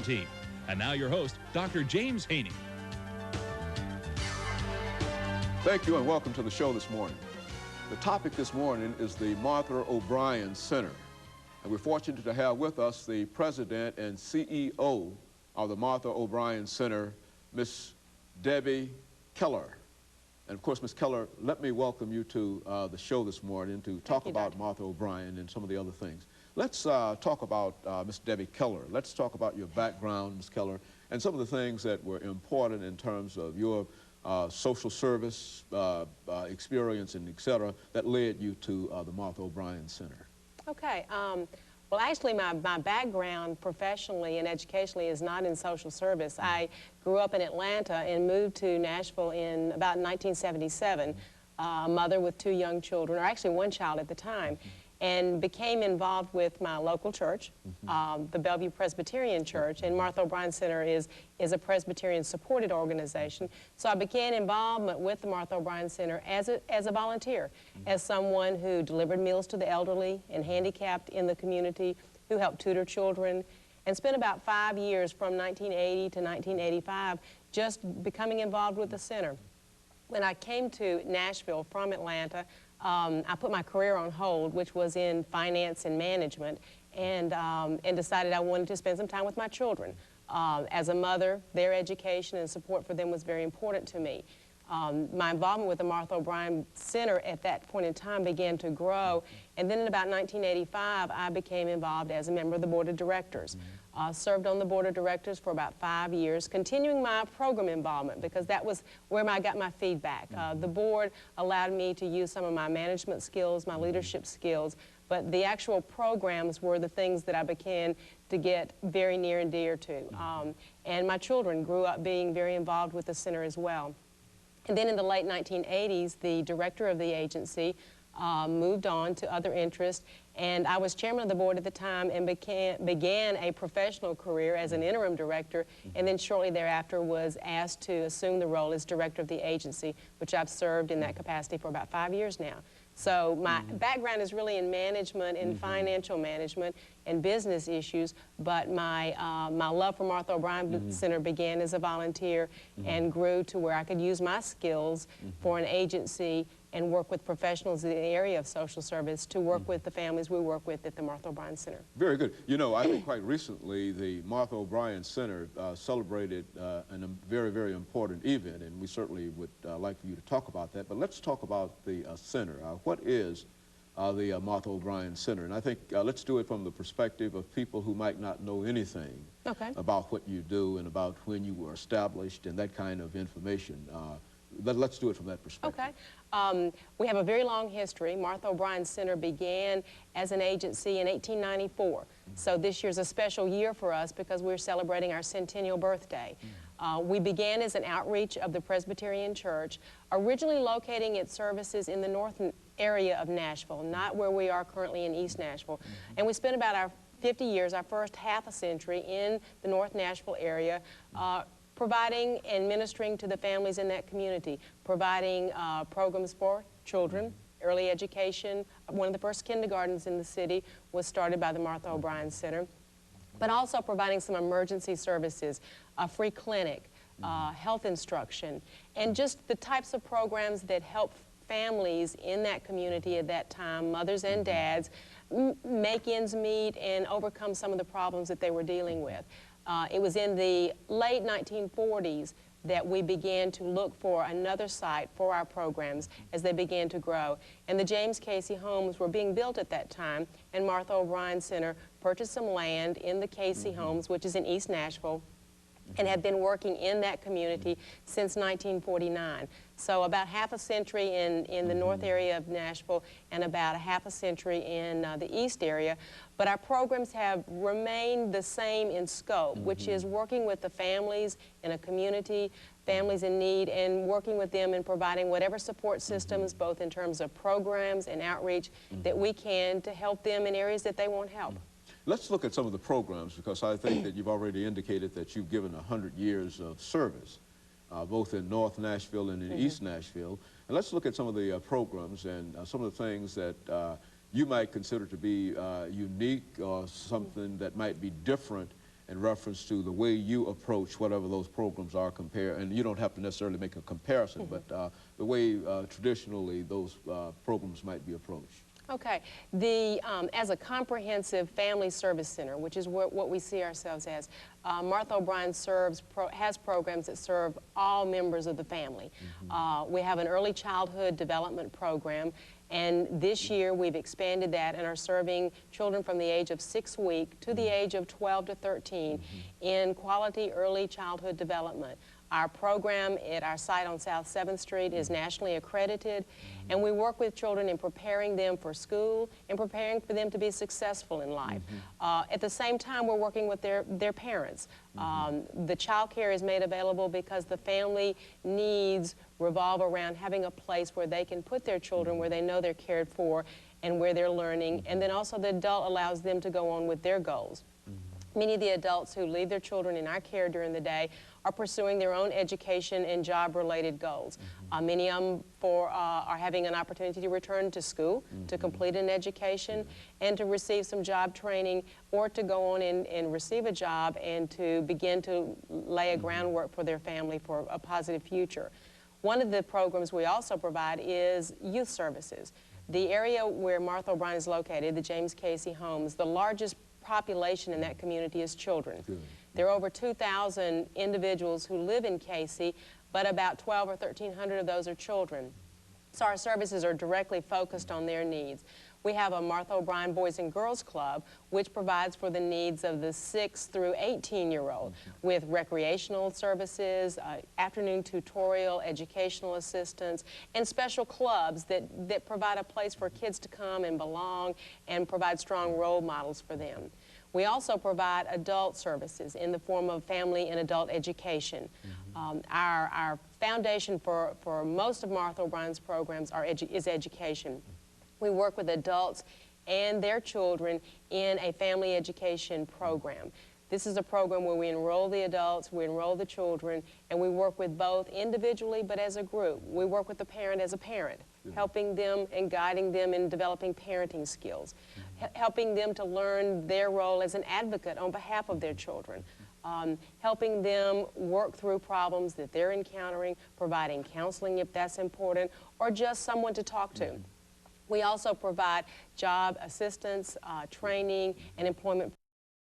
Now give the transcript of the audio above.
Education team. And now your host, Dr. James Haney. Thank you and welcome to the show this morning. The topic this morning is the Martha O'Bryan Center. And we're fortunate to have with us the president and CEO of the Martha O'Bryan Center, Miss Debbie Keller. And of course, Ms. Keller, let me welcome you to the show this morning to talk about Martha O'Bryan and some of the other things. Let's talk about Ms. Debbie Keller. Let's talk about your background, Ms. Keller, and some of the things that were important in terms of your social service experience and et cetera that led you to the Martha O'Bryan Center. Okay. Well, actually, my background professionally and educationally is not in social service. I grew up in Atlanta and moved to Nashville in about 1977, a mother with 2 young children, or actually 1 child at the time, and became involved with my local church, the Bellevue Presbyterian Church, and Martha O'Bryan Center is a Presbyterian-supported organization. So I began involvement with the Martha O'Bryan Center as a volunteer, as someone who delivered meals to the elderly and handicapped in the community, who helped tutor children, and spent about 5 years from 1980 to 1985 just becoming involved with the center. When I came to Nashville from Atlanta, I put my career on hold, which was in finance and management, and decided I wanted to spend some time with my children. As a mother, their education and support for them was very important to me. My involvement with the Martha O'Bryan Center at that point in time began to grow, and then in about 1985, I became involved as a member of the board of directors. Served on the board of directors for about 5 years, continuing my program involvement because that was where I got my feedback. The board allowed me to use some of my management skills, my leadership skills, but the actual programs were the things that I began to get very near and dear to. And my children grew up being very involved with the center as well. And then in the late 1980s, the director of the agency moved on to other interests, and I was chairman of the board at the time and began a professional career as an interim director, and then shortly thereafter was asked to assume the role as director of the agency, which I've served in that capacity for about 5 years now. So my background is really in management and financial management and business issues, but my love for Martha O'Bryan Center began as a volunteer and grew to where I could use my skills for an agency and work with professionals in the area of social service to work with the families we work with at the Martha O'Bryan Center. Very good. You know, I think quite recently the Martha O'Bryan Center celebrated a very, very important event, and we certainly would like for you to talk about that. But let's talk about the center. What is the Martha O'Bryan Center? And I think let's do it from the perspective of people who might not know anything about what you do and about when you were established and that kind of information. Let's do it from that perspective. Okay. We have a very long history. Martha O'Bryan Center began as an agency in 1894. So this year's a special year for us because we're celebrating our centennial birthday. We began as an outreach of the Presbyterian Church, originally locating its services in the north area of Nashville, not where we are currently in East Nashville. And we spent about our 50 years, our first half a century in the North Nashville area, providing and ministering to the families in that community, providing programs for children, early education. One of the first kindergartens in the city was started by the Martha O'Bryan Center, but also providing some emergency services, a free clinic, health instruction, and just the types of programs that help families in that community at that time, mothers and dads, make ends meet and overcome some of the problems that they were dealing with. It was in the late 1940s that we began to look for another site for our programs as they began to grow. And the James Casey homes were being built at that time, and Martha O'Bryan Center purchased some land in the Casey homes, which is in East Nashville, and have been working in that community since 1949. So about half a century in the north area of Nashville and about a half a century in the east area. But our programs have remained the same in scope, which is working with the families in a community, families in need, and working with them and providing whatever support systems, both in terms of programs and outreach, that we can to help them in areas that they want help. Let's look at some of the programs, because I think that you've already indicated that you've given 100 years of service, both in North Nashville and in East Nashville. And let's look at some of the programs and some of the things that you might consider to be unique or something that might be different in reference to the way you approach whatever those programs are compared, and you don't have to necessarily make a comparison, but the way traditionally those programs might be approached. Okay. As a comprehensive family service center, which is what we see ourselves as, Martha O'Brien has programs that serve all members of the family. We have an early childhood development program, and this year we've expanded that and are serving children from the age of 6 weeks to the age of 12 to 13 in quality early childhood development. Our program at our site on South 7th Street is nationally accredited, and we work with children in preparing them for school and preparing for them to be successful in life. At the same time, we're working with their parents. The child care is made available because the family needs revolve around having a place where they can put their children, where they know they're cared for and where they're learning, and then also the adult allows them to go on with their goals. Many of the adults who leave their children in our care during the day are pursuing their own education and job-related goals. Many of them are having an opportunity to return to school, to complete an education, and to receive some job training, or to go on and receive a job and to begin to lay a groundwork for their family for a positive future. One of the programs we also provide is youth services. The area where Martha O'Brien is located, the James Casey homes, the largest population in that community is children. There are over 2,000 individuals who live in Casey, but about 1,200 or 1,300 of those are children. So our services are directly focused on their needs. We have a Martha O'Brien Boys and Girls Club, which provides for the needs of the 6 through 18-year-old with recreational services, afternoon tutorial, educational assistance, and special clubs that provide a place for kids to come and belong and provide strong role models for them. We also provide adult services in the form of family and adult education. Our foundation for most of Martha O'Brien's programs is education. We work with adults and their children in a family education program. This is a program where we enroll the adults, we enroll the children, and we work with both individually but as a group. We work with the parent as a parent, helping them and guiding them in developing parenting skills, helping them to learn their role as an advocate on behalf of their children, helping them work through problems that they're encountering, providing counseling if that's important, or just someone to talk to. We also provide job assistance, training, and employment